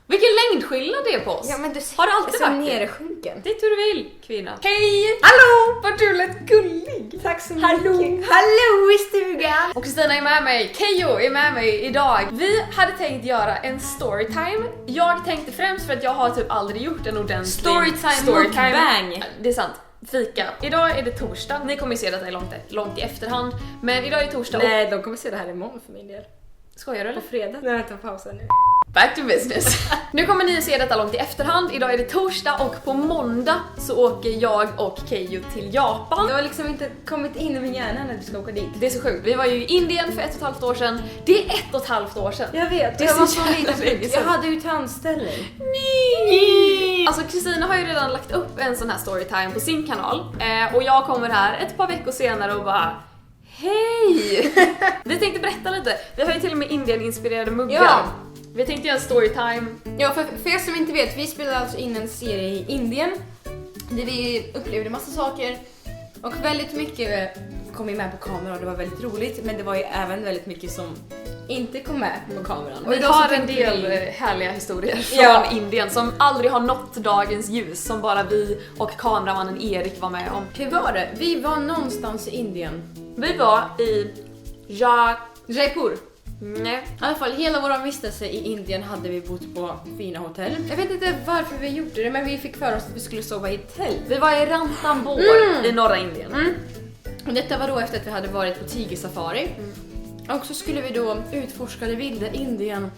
Vilken längdskillnad det är på oss. Ja, men du har du alltid varit varit det? nersjunken. Det är hur du vill, kvinna. Hej! Hallå! Vad du lät gullig. Tack så Hallå. mycket. Hallå i stugan! Och Kristina är med mig, Keyyo är med mig idag. Vi hade tänkt göra en storytime. Jag tänkte främst för att jag har typ aldrig gjort en ordentlig Storytime. Bang. Det är sant. Fika. Idag är det torsdag. Ni kommer se detta långt i efterhand. Men idag är det torsdag. Nej, de kommer se det här imorgon för min del. Skojar du eller? På fredag. Nej, jag tar pausen nu. Back to business. Nu kommer ni att se detta långt i efterhand. Idag är det torsdag och på måndag så åker jag och Keyyo till Japan. Det har liksom inte kommit in i min hjärna när du ska åka dit. Det är så sjukt. Vi var ju i Indien för 1,5 år sedan. Det är 1,5 år sedan. Jag vet, Det är jag var så så jävla liten. länge sedan. Jag hade ju tandställning. Nej! Alltså Kristina har ju redan lagt upp en sån här storytime på sin kanal. Och jag kommer här ett par veckor senare och bara hej! Vi tänkte berätta lite. Vi har ju till och med Indien-inspirerade muggar. Ja. Vi tänkte göra en storytime. Ja, för er som inte vet, vi spelade alltså in en serie i Indien där vi upplevde massa saker och väldigt mycket kom med på kamera och det var väldigt roligt, men det var ju även väldigt mycket som inte kom med på kameran. Vi idag har så en tänkte del vi- härliga historier från Ja. Indien som aldrig har nått dagens ljus, som bara vi och kameramannen Erik var med om. Hur var det? Vi var någonstans i Indien. Vi var i Jaipur. Nej. I alla fall, hela vår vistelse i Indien hade vi bott på fina hotell. Jag vet inte varför vi gjorde det, men vi fick för oss att vi skulle sova i ett tält. Vi var i Ranthambore i norra Indien. Och detta var då efter att vi hade varit på tigersafari. Och så skulle vi då utforska det vilda Indien.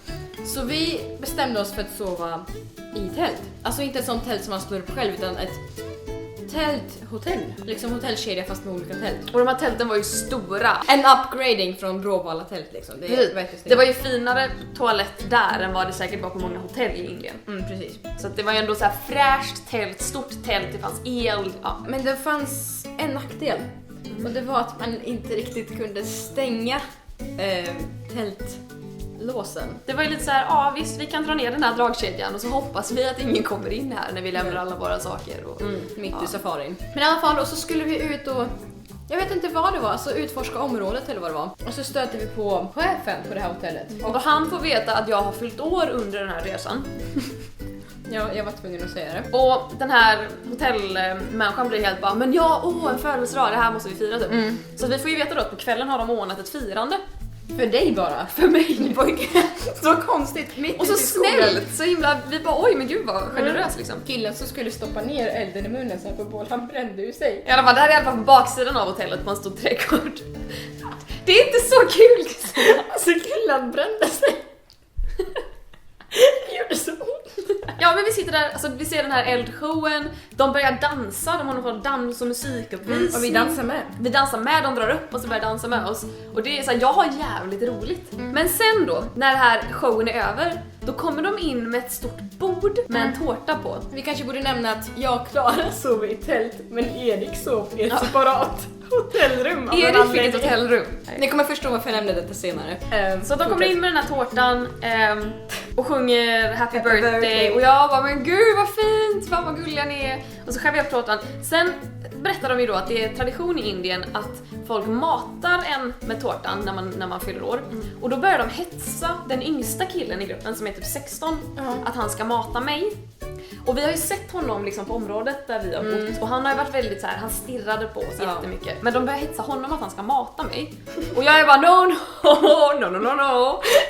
Så vi bestämde oss för att sova i tält. Alltså inte ett sånt tält som man slår upp själv, utan ett tälthotell. Liksom hotellkedja fast med olika tält. Och de här tälten var ju stora. En upgrading från Bråvalla tält liksom. Det var ju finare toalett där än vad det säkert var på många hotell i Indien. precis. Så att det var ju ändå så här fräscht tält, stort tält, det fanns el. Ja. Men det fanns en nackdel. Och det var att man inte riktigt kunde stänga tältlåsen. Det var ju lite så här, ja visst vi kan dra ner den här dragkedjan och så hoppas vi att ingen kommer in här när vi lämnar alla våra saker. Och, Mitt i safarin. Men i alla fall, och så skulle vi ut och jag vet inte vad det var, så utforska området eller vad det var. Och så stötte vi på chefen på det här hotellet. och han får veta att jag har fyllt år under den här resan. Jag var tvungen att säga det. Och den här hotellmänniskan blir helt bara, men ja, en födelsedag, det här måste vi fira typ. Så vi får ju veta då att på kvällen har de ordnat ett firande. För dig bara. För mig pojke. Så konstigt, mitt Och så ute i skogen. snällt, så himla, vi bara oj men gud vad generös liksom. Killen som skulle stoppa ner elden i munnen sen på bål, han brände ju sig. I alla fall, det här är i alla fall på baksidan av hotellet på en stor trädgård. Det är inte så kul! Alltså killen brände sig. Det gjorde så ont. Ja men vi sitter där, alltså vi ser den här eldshowen, de börjar dansa, de har någon dans och musikuppvisning. Och vi dansar med. Vi dansar med, de drar upp och så börjar dansa med oss. Och det är så här, jag har jävligt roligt. Men sen då, när den här showen är över, då kommer de in med ett stort bord med en tårta på. Vi kanske borde nämna att jag och Klara sov i ett tält, men Erik sov i ett separat hotellrum. av en Erik fick ett anledning. hotellrum. Ni kommer förstå varför jag nämnde detta senare. Så de kommer in med den här tårtan och sjunger Happy birthday. birthday. Och jag bara, men gud vad fint, fan vad gulliga ni är. Och så skär vi upp tårtan. Sen berättar de ju då att det är tradition i Indien att folk matar en med tårtan när man fyller år. Och då börjar de hetsa den yngsta killen i gruppen som är typ 16 att han ska mata mig. Och vi har ju sett honom liksom på området där vi har bott och han har ju varit väldigt så här, han stirrade på oss jättemycket. Men de börjar hetsa honom att han ska mata mig. Och jag är bara no.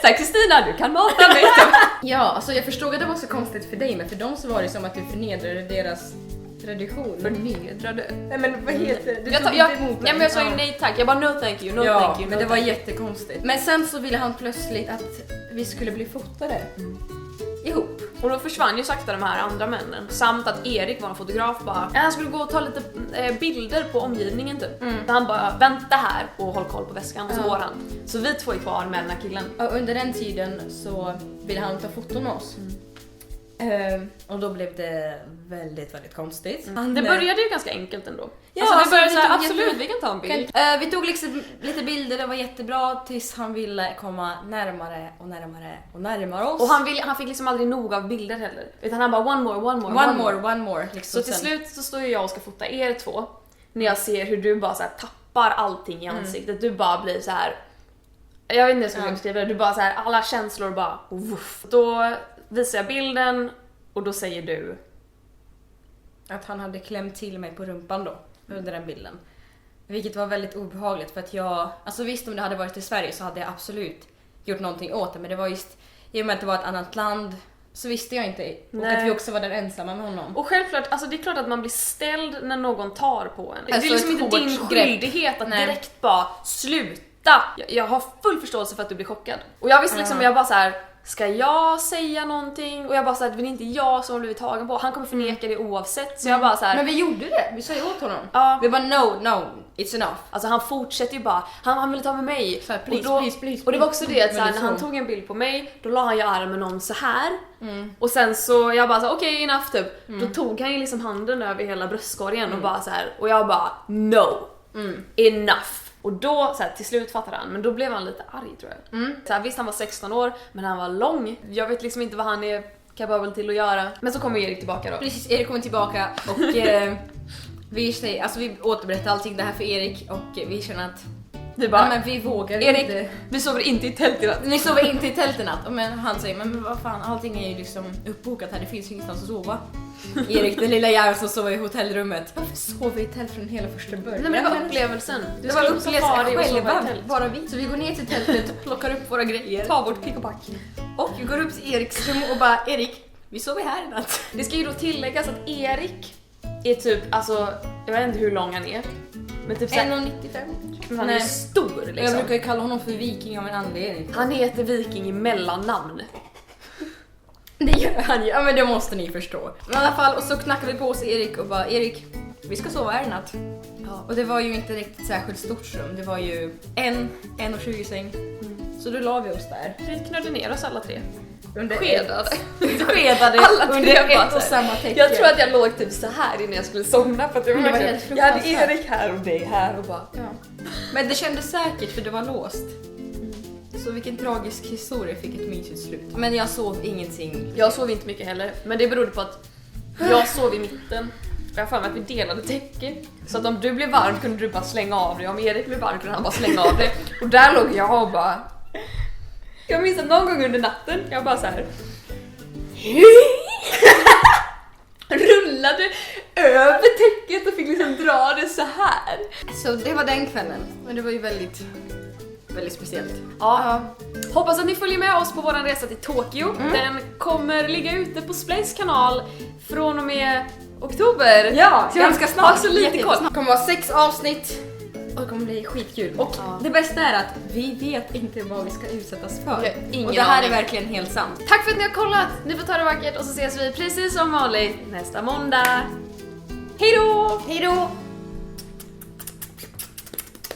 Så här, Kristina, du kan mata mig. Ja, alltså jag förstod att det var så konstigt för dig, men för dem så var det som att du förnedrade deras tradition. Förnedrade. Nej men vad heter det? Du Jag, tog jag, inte emot ja, men jag sa ju nej tack, jag bara no thank you, no thank you. men no det var thank you. jättekonstigt. Men sen så ville han plötsligt att vi skulle bli fotade. Ihop. Och då försvann ju sakta de här andra männen. Samt att Erik var en fotograf bara, han skulle gå och ta lite bilder på omgivningen typ. Så han bara, vänta här och håll koll på väskan och så går han. Så vi två är kvar med den här killen. Och under den tiden så ville han ta foton med oss. Och då blev det väldigt, väldigt konstigt. Det började ju ganska enkelt ändå. Ja, alltså, vi började vi säga tog absolut, jätte- vi kan ta en bild. Vi tog liksom lite bilder, det var jättebra tills han ville komma närmare och närmare och närmare oss. Och han fick liksom aldrig nog av bilder heller. Utan han bara one more. Liksom Så till sen. slut så står jag och ska fota er två. När jag ser hur du bara så här tappar allting i ansiktet. Du bara blir så här. Jag vet inte hur jag ska beskriva det. Du bara så här, alla känslor bara woof. Då visar jag bilden och då säger du... Att han hade klämt till mig på rumpan då, under den bilden. Vilket var väldigt obehagligt för att jag... Alltså visst, om det hade varit i Sverige så hade jag absolut gjort någonting åt det. Men det var just... I och med att det var ett annat land så visste jag inte. Och att vi också var där ensamma med honom. Och självklart, alltså det är klart att man blir ställd när någon tar på en. Alltså, det är liksom inte din skyldighet att direkt bara sluta. Jag har full förståelse för att du blir chockad. Och jag visste liksom, jag bara så här: ska jag säga någonting? Och jag bara så här, det är inte jag som har blivit tagen på. Han kommer förneka det oavsett. Så jag bara så här, men vi gjorde det. Vi sa ju åt honom. Ja. Vi bara no, it's enough. Alltså han fortsätter ju bara, han ville ta med mig. Så här, please. Och det var också det att så här, Men när han tog en bild på mig, då la han ju armen om så här. Och sen så jag bara så okej, enough typ. Då tog han ju liksom handen över hela bröstkorgen och bara så här, och jag bara no. Enough. Och då så här, till slut fattade han, men då blev han lite arg tror jag. Så här, visst han var 16 år, men han var lång. Jag vet liksom inte vad han är kapabel till att göra. Men så kommer Erik tillbaka då. Precis, Erik kommer tillbaka och vi återberättar allting det här för Erik och vi känner att Vi bara, men vi vågar Erik, inte. vi sover inte i tält i natt. Ni sover inte i tält i natt. Men han säger, men vad fan, allting är ju liksom uppbokat här, det finns ju ingenstans att sova. Erik, den lilla jäveln som sover i hotellrummet. Varför sover vi i tält från hela första början? Nej men det var upplevelsen. Det var upplevelsen själva, tält. bara vi. Så vi går ner till tältet, plockar upp våra grejer, tar vårt pick och pack. Och vi går upp till Eriks rum och bara, Erik, vi sover här i natt. Det ska ju då tilläggas att Erik är typ, alltså, jag vet inte hur lång han är. Men typ 1,95. han är stor liksom. Jag brukar ju kalla honom för viking av en anledning. Han heter viking i mellannamn. Det gör han ju, ja men det måste ni förstå. Men i alla fall, och så knackade vi på oss Erik och bara, Erik, vi ska sova här i natt. Ja. Och det var ju inte riktigt särskilt stort rum, det var ju 1,20 säng. Så då la vi oss där. Vi knödde ner oss alla tre. Skedade alla under tre ett och samma täcke. Jag tror att jag låg typ så här innan jag skulle somna för att jag, Det var helt jag hade fruktansvärt. Erik här och dig här och bara... Ja. Men det kändes säkert för det var låst. Så vilken tragisk historia fick ett mysigt slut. Men jag sov ingenting. Jag sov inte mycket heller, men det berodde på att jag sov i mitten. Jag har för mig att vi delade täcke. Så att om du blev varm kunde du bara slänga av dig. Om Erik blev varm kunde han bara slänga av dig. Och där låg jag och bara... Jag minns att någon gång under natten, jag bara så här rullade över täcket och fick liksom dra det så här. Så det var den kvällen. Men det var ju väldigt speciellt. Ja. Hoppas att ni följer med oss på våran resa till Tokyo. Den kommer ligga ute på Splays kanal från och med oktober. Ja, så ganska snart. har så lite koll. Det kommer vara 6 avsnitt. Och det kommer bli skitkul. Och det bästa är att vi vet inte vad vi ska utsättas för. Jag har ingen och det här aning. är verkligen helt sant. Tack för att ni har kollat. Ni får ta det vackert och så ses vi precis som vanligt nästa måndag. Hej då! Hej då!